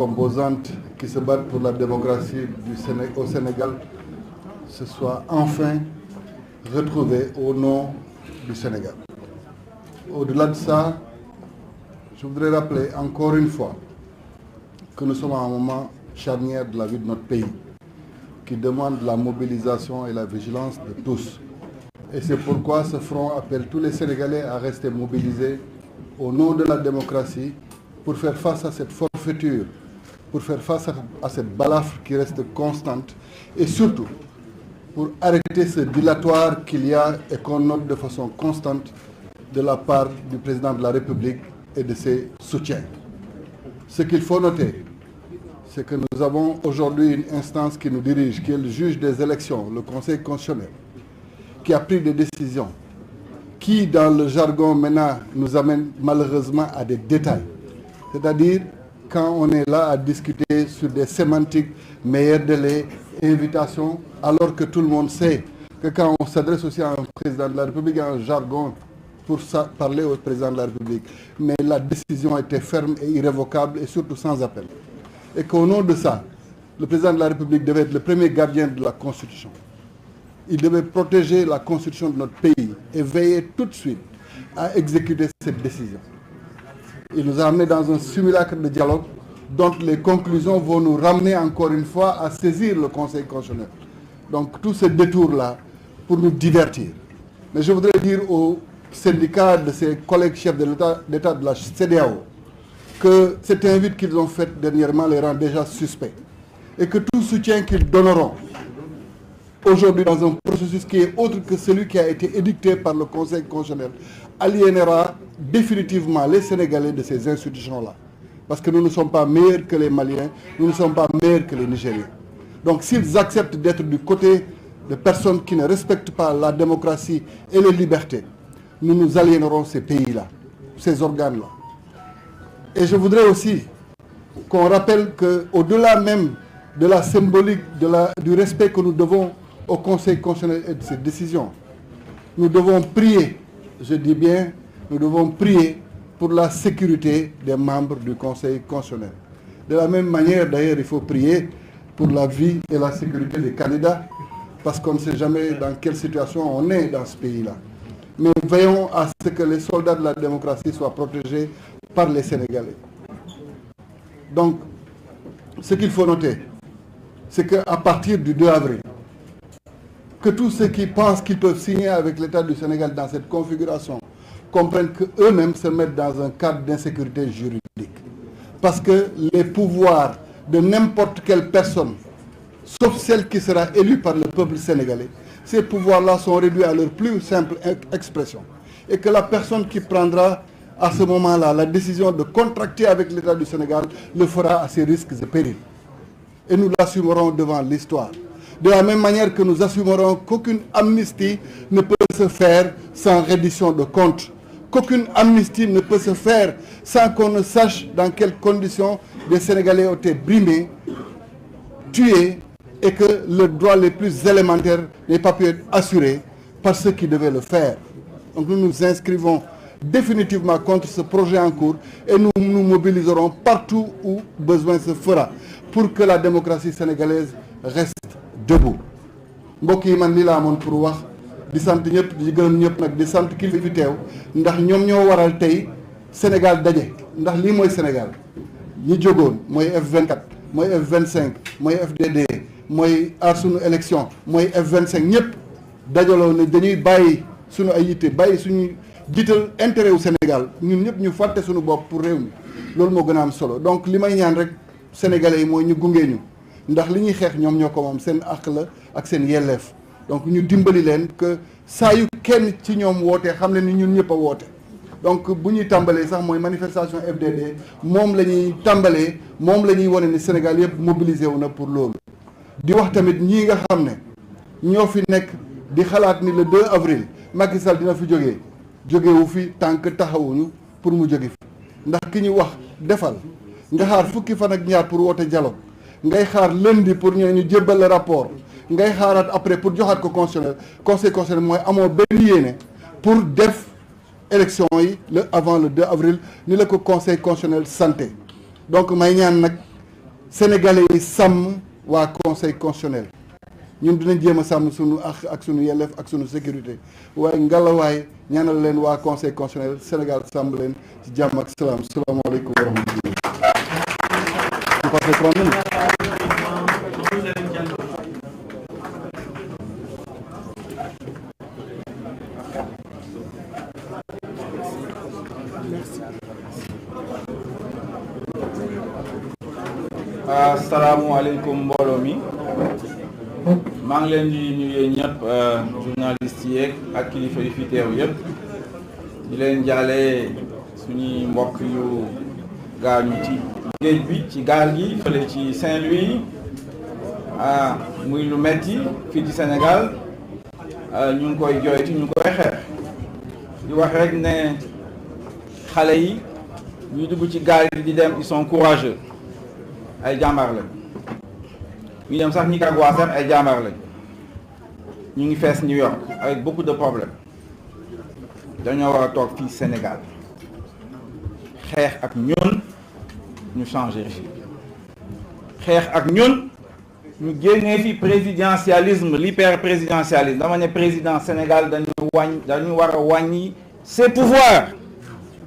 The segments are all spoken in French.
composantes qui se battent pour la démocratie au Sénégal se soient enfin retrouvées au nom du Sénégal. Au-delà de ça, je voudrais rappeler encore une fois que nous sommes à un moment charnière de la vie de notre pays qui demande la mobilisation et la vigilance de tous. Et c'est pourquoi ce front appelle tous les Sénégalais à rester mobilisés au nom de la démocratie pour faire face à cette forfaiture, pour faire face à cette balafre qui reste constante et surtout pour arrêter ce dilatoire qu'il y a et qu'on note de façon constante de la part du président de la République et de ses soutiens. Ce qu'il faut noter, c'est que nous avons aujourd'hui une instance qui nous dirige, qui est le juge des élections, le Conseil constitutionnel, qui a pris des décisions qui, dans le jargon maintenant, nous amène malheureusement à des détails. C'est-à-dire, quand on est là à discuter sur des sémantiques, meilleurs délais, invitations, alors que tout le monde sait que quand on s'adresse aussi à un président de la République, il y a un jargon pour parler au président de la République. Mais la décision était ferme et irrévocable et surtout sans appel. Et qu'au nom de ça, le président de la République devait être le premier gardien de la Constitution. Il devait protéger la Constitution de notre pays et veiller tout de suite à exécuter cette décision. Il nous a amenés dans un simulacre de dialogue dont les conclusions vont nous ramener encore une fois à saisir le Conseil constitutionnel. Donc tout ce détour-là pour nous divertir. Mais je voudrais dire aux syndicats de ses collègues chefs de l'État de la CEDEAO que cette invite qu'ils ont faite dernièrement les rend déjà suspects et que tout soutien qu'ils donneront aujourd'hui dans un processus qui est autre que celui qui a été édicté par le Conseil constitutionnel aliénera définitivement les Sénégalais de ces institutions-là. Parce que nous ne sommes pas meilleurs que les Maliens, nous ne sommes pas meilleurs que les Nigériens. Donc s'ils acceptent d'être du côté de personnes qui ne respectent pas la démocratie et les libertés, nous nous aliénerons ces pays-là, ces organes-là. Et je voudrais aussi qu'on rappelle qu'au-delà même de la symbolique, du respect que nous devons au Conseil constitutionnel et de ses décisions, nous devons prier, je dis bien, nous devons prier pour la sécurité des membres du Conseil constitutionnel. De la même manière, d'ailleurs, il faut prier pour la vie et la sécurité des candidats, parce qu'on ne sait jamais dans quelle situation on est dans ce pays-là. Mais veillons à ce que les soldats de la démocratie soient protégés par les Sénégalais. Donc, ce qu'il faut noter, c'est qu'à partir du 2 avril, que tous ceux qui pensent qu'ils peuvent signer avec l'État du Sénégal dans cette configuration comprennent qu'eux-mêmes se mettent dans un cadre d'insécurité juridique. Parce que les pouvoirs de n'importe quelle personne, sauf celle qui sera élue par le peuple sénégalais, ces pouvoirs-là sont réduits à leur plus simple expression. Et que la personne qui prendra à ce moment-là la décision de contracter avec l'État du Sénégal le fera à ses risques et périls. Et nous l'assumerons devant l'histoire. De la même manière que nous assumerons qu'aucune amnistie ne peut se faire sans reddition de comptes. Qu'aucune amnistie ne peut se faire sans qu'on ne sache dans quelles conditions les Sénégalais ont été brimés, tués, et que le droit les plus élémentaires n'ait pas pu être assuré par ceux qui devaient le faire. Donc nous nous inscrivons définitivement contre ce projet en cours et nous nous mobiliserons partout où besoin se fera pour que la démocratie sénégalaise reste debout. mbokk yi man li laa amoon pour wax di sant ñëpp di gërëm ñëpp nag di sant kilifa fi teew ndax ñoom ñoo waral tey Sénégal daje ndax lii mooy Sénégal ñi jógoon mooy F24 mooy F25 mooy FDD mooy aar sunu élection mooy F25 ñëpp dajaloo ne dañuy bàyyi sunu ay yitte bàyyi suñu jiital intérêt wu Sénégal ñun ñëpp ñu fàtte suñu bopp pour réew mi loolu moo gën a am solo donc li may ñaan rek sénégalais yi mooy ñu gunge ñu ndax li ñuy xeex ñoom ñoo ko moom seen àq la ak seen yelleef donc ñu dimbali leen que saa yu kenn ci ñoom wootee xam ne ni ñun ñëpp a woote donc bu ñuy tàmbalee sax mooy manifestation FDD moom la ñuy tàmbalee moom la ñuy wane ni Sénégal yëpp mobilisé wu na pour loolu di wax tamit ñii nga xam ne ñoo fi nekk di xalaat ni le 2 avril Macky Sall dina fi jógewu fi tant que taxawuñu pour mu jóge fi ndax ki ñu wax defal nga xaar fukki fan ak ñaar pour woote dialogue ngay xaar lundi pour ñu jébbal le rapport ngay xaaraat après pour joxaat ko constitutionnel conseil constitutionnel mooy amoo benn yéene pour def élection yi avant le 2 avril ni la ko conseil constitutionnel santé donc may ñaan nag sénégalais yi sàmm waa conseil constitutionnel ñun dinañ jéem a sàmm sunu ak sunu yelleef ak sunu sécurité waaye ngalawaay ñaanal leen waa conseil constitutionnel Sénégal sàmm leen ci jàmm ak salaam salaamaaleykum wa rahmatulah. vous passez 30 minutes. Asalaamualeykum mbooloo mi maa ngi leen di nuyu ñëpp journalistes yeeg ak kilifa yu fi teew yëpp di leen jaale suñuy mbokk yu gaañu ci géej bi ci gaal gi fële ci Saint-Louis muy lu metti fii ci Sénégal ñu ngi koy jooytu ñu ngi koy xeex di wax rek ne xale yi ñuy dugg ci gaal gi di dem ils sont courageux ay jàmbaar lañ ñu dem sax Nicaragua sax ay jàmbaar lañ ñu ngi fees New York avec beaucoup de problèmes dañoo war a toog fii Sénégal xeex ak ñun ñu changer xeex ak ñun ñu génnee fi présidentialisme l'hyperprésidentialisme dama ne président Sénégal dañu war a wàññi ses pouvoirs.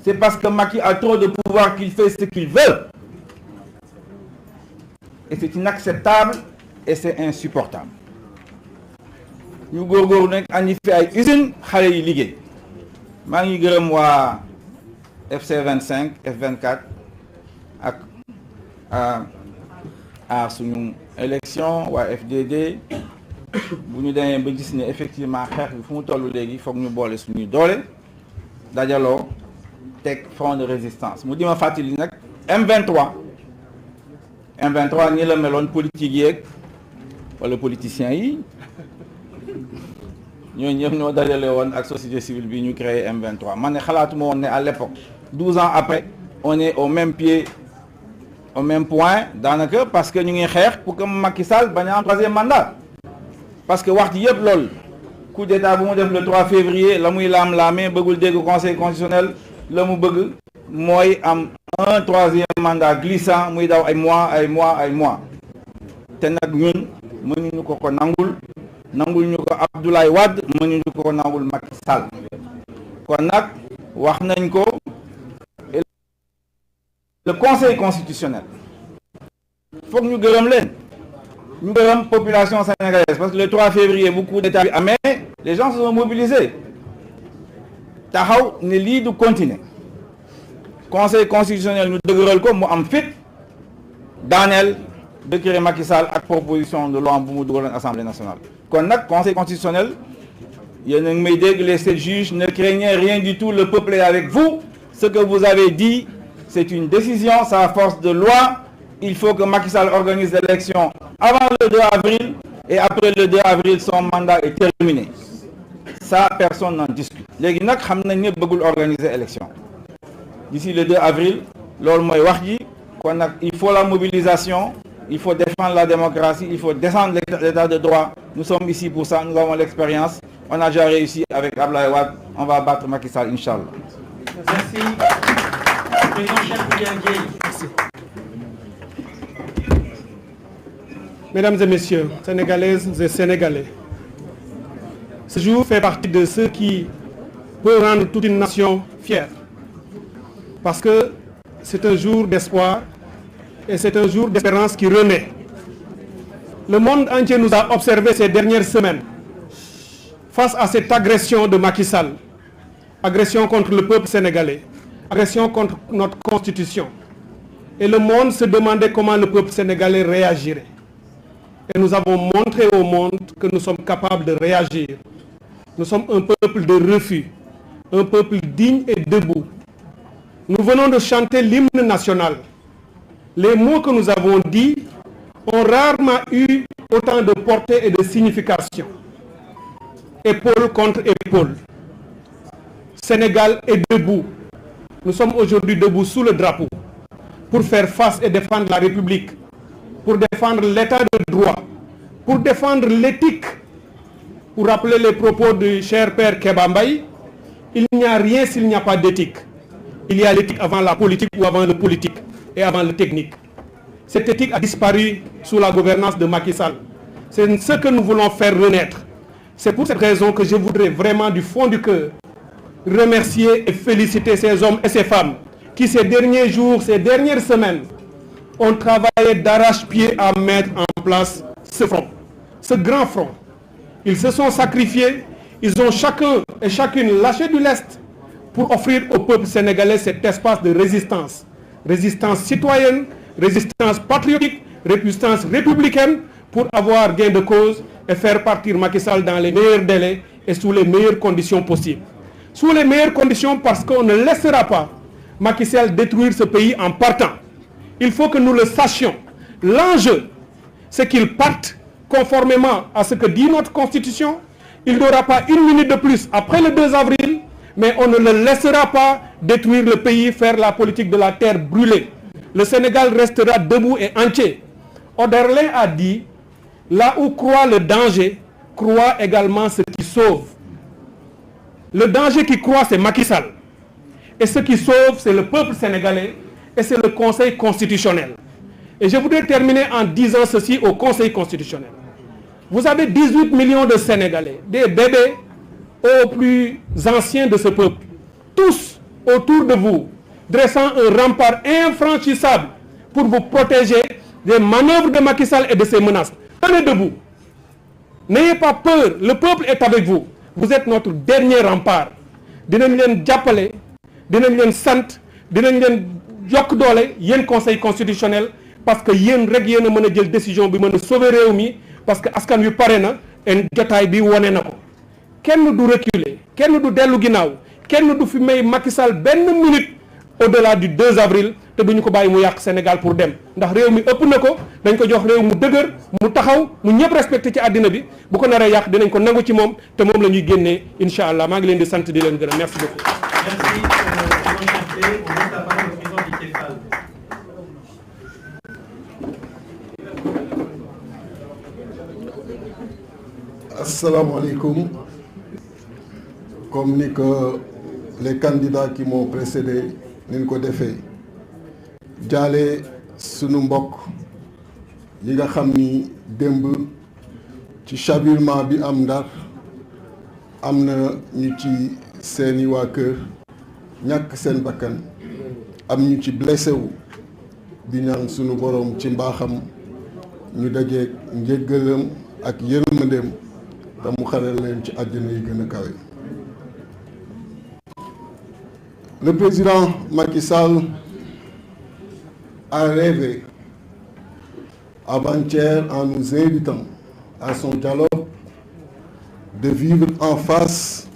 C'est parce que Macky a trop de pouvoir qu'il fait ce qu'il veut. Et c'est inacceptable et c'est insupportable. Ñu góorgóorlu nag andi fi ay usine xale yi liggéey maa ngi gërëm waa FC 25 F24 ak aar suñu élection waa FDD bu ñu demee ba gis ne effectivement xeex bi fu mu toll léegi foog ñu boole suñuy doole dajaloo teg front de résistance mu di ma fàttali nag M23 nii la meloon politique yeeg wala politiciens yi ñooñu ñëpp ñoo dajale woon ak société civile bi ñu créé M23 man ne xalaatuma woon ne à l'époque 12 ans après on est au même pied au même point daanaka parce que ñu ngi xeex pour que Macky Sall bañ a am troisième mandat parce que wax ji yëpp loolu coup d'état bu mu def le 3 février la muy laam-laamee bëggul dégg conseil constitutionnel la mu bëgg mooy am un troisième mandat glissant muy daw ay mois te nag ñun mënuñu ko nangul ñu ko Abdoulaye Wade mënuñu ko nangul Macky Sall kon nag wax nañ ko le conseil constitutionnel foog ñu gërëm leen ñu gërëm population sénégalaise parce que le 3 février bu coup d'état bi amee les gens se sont mobilisés taxaw ne lii du continuer conseil constitutionnel ñu dëgëral ko mu am fit daaneel décret Macky Sall ak proposition de loi bu mu dugaloon assemblée nationale kon nag conseil constitutionnel yéen a ngi may dégg les 7 juges ne craignez rien du tout le peuple est avec vous ce que vous avez dit c'est une décision ça a force de loi il faut que Macky Sall organise l'élection avant le 2 avril et après le 2 avril son mandat est terminé ça personne n'en discute léegi nag xam nañ ne bëggul organiser élection d'ici le 2 avril loolu mooy wax ji kon nag il faut la mobilisation il faut défendre la démocratie il faut descendre l'état de droit nous sommes ici pour ça nous avons l'expérience on a déjà réussi avec Abdoulaye Wade on va battre Macky Sall inchallah. Merci. Président Cheikh Tidiane Dièye. Merci. Mesdames et messieurs, Sénégalaises et Sénégalais, ce jour fait partie de ceux qui peuvent rendre toute une nation fière. Parce que c'est un jour d'espoir et c'est un jour d'espérance qui renaît. Le monde entier nous a observé ces dernières semaines face à cette agression de Macky Sall, agression contre le peuple sénégalais, agression contre notre constitution. Et le monde se demandait comment le peuple sénégalais réagirait. Et nous avons montré au monde que nous sommes capables de réagir. Nous sommes un peuple de refus, un peuple digne et debout. Nous venons de chanter l'hymne national. Les mots que nous avons dits ont rarement eu autant de portée et de signification. Épaule contre épaule. Sénégal est debout. Nous sommes aujourd'hui debout sous le drapeau pour faire face et défendre la République, pour défendre l'état de droit, pour défendre l'éthique. Pour rappeler les propos du cher père Kéba Mbaye, il n'y a rien s'il n'y a pas d'éthique. Il y a l'éthique avant la politique ou avant le politique et avant le technique. Cette éthique a disparu sous la gouvernance de Macky Sall. C'est ce que nous voulons faire renaître. C'est pour cette raison que je voudrais vraiment du fond du cœur remercier et féliciter ces hommes et ces femmes qui ces derniers jours, ces dernières semaines ont travaillé d'arrache-pied à mettre en place ce front, ce grand front. Ils se sont sacrifiés, ils ont chacun et chacune lâché du lest pour offrir au peuple sénégalais cet espace de résistance. Résistance citoyenne, résistance patriotique, résistance républicaine pour avoir gain de cause et faire partir Macky Sall dans les meilleurs délais et sous les meilleures conditions possibles. Sous les meilleures conditions parce qu'on ne laissera pas Macky Sall détruire ce pays en partant. Il faut que nous le sachions. L'enjeu, c'est qu'il parte conformément à ce que dit notre Constitution. Il n'aura pas une minute de plus après le 2 avril, mais on ne le laissera pas détruire le pays, faire la politique de la terre brûlée. Le Sénégal restera debout et entier. Oderlin a dit, là où croit le danger, croit également ce qui sauve. Le danger qui croit, c'est Macky Sall. Et ce qui sauve, c'est le peuple sénégalais et c'est le Conseil constitutionnel. Et je voudrais terminer en disant ceci au Conseil constitutionnel. Vous avez 18 millions de Sénégalais, des bébés aux plus anciens de ce peuple, tous autour de vous, dressant un rempart infranchissable pour vous protéger des manœuvres de Macky Sall et de ses menaces. Tenez debout. N'ayez pas peur, le peuple est avec vous. Vous êtes notre dernier rempart. Dinañ leen jàppale, dinañ leen sant, dinañ leen yokk doole yéen Conseil constitutionnel parce que yéen rek yéen a mën a jël décision bi mën a sauver réew mi parce que askan wi pare na et jotaay bi wone na ko. Kenn du reculer, kenn du dellu ginnaaw, kenn du fi may Macky Sall benn minute au-delà du 2 avril te duñu ko bàyyi mu yàq Sénégal pour dem ndax réew mi ëpp na ko dañ ko jox réew mu dëgër mu taxaw mu ñëpp respecté ci àddina bi bu ko naree yàq dinañ ko nangu ci moom te moom la ñuy génnee incha allah maa ngi leen di sant di leen gërëm merci beaucoup. Assalamu alaikum. Comme ni que les candidats qui m'ont précédé ni ko defee jaale sunu mbokk yi nga xam ni démb ci chavirement bi am Ndar am na ñu ci seeni waa kër ñàkk seen bakkan am ñu ci blessé wu di ñaan sunu borom ci mbaaxam ñu dajeeg njéggalam ak yërmandeem te mu xaral leen ci àjjana yi gën a kawe. Le président Macky Sall a rêvé avant-hier en nous invitant à son dialogue de vivre en face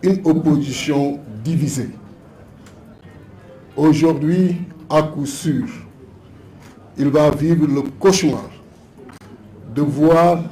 une opposition divisée. Aujourd'hui, à coup sûr, il va vivre le cauchemar de voir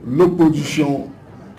l'opposition